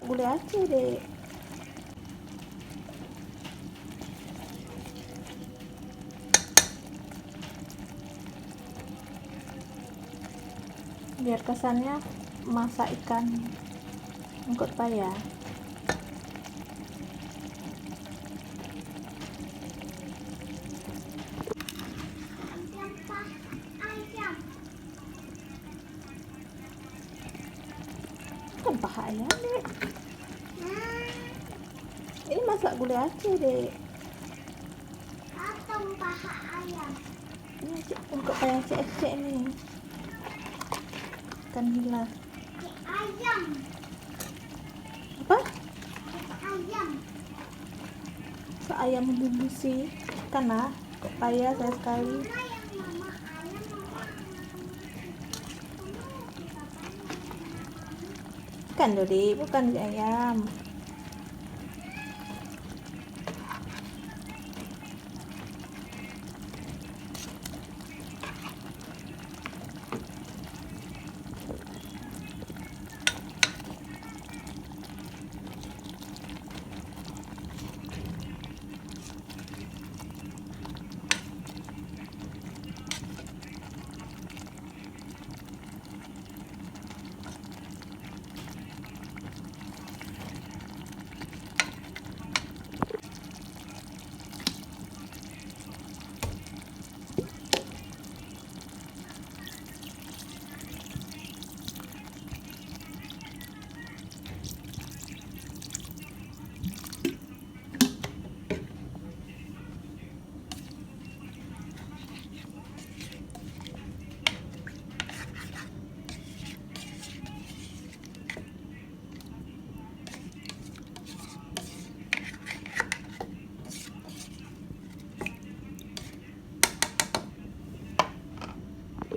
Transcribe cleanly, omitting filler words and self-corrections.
gulai Aceh, Dek. Biar kesannya masak ikan ungkut paya. Bukan paha ayam, Dek. Ini masak gulai Aceh, Dek. Atau paha ayam. Ini ungkut paya cek nih. Ikan nila. Ayam. Apa? Ayam. Ayam membubusi ikan lah. Kok paya saya sekali. Ikan loh, Dek, bukan ayam.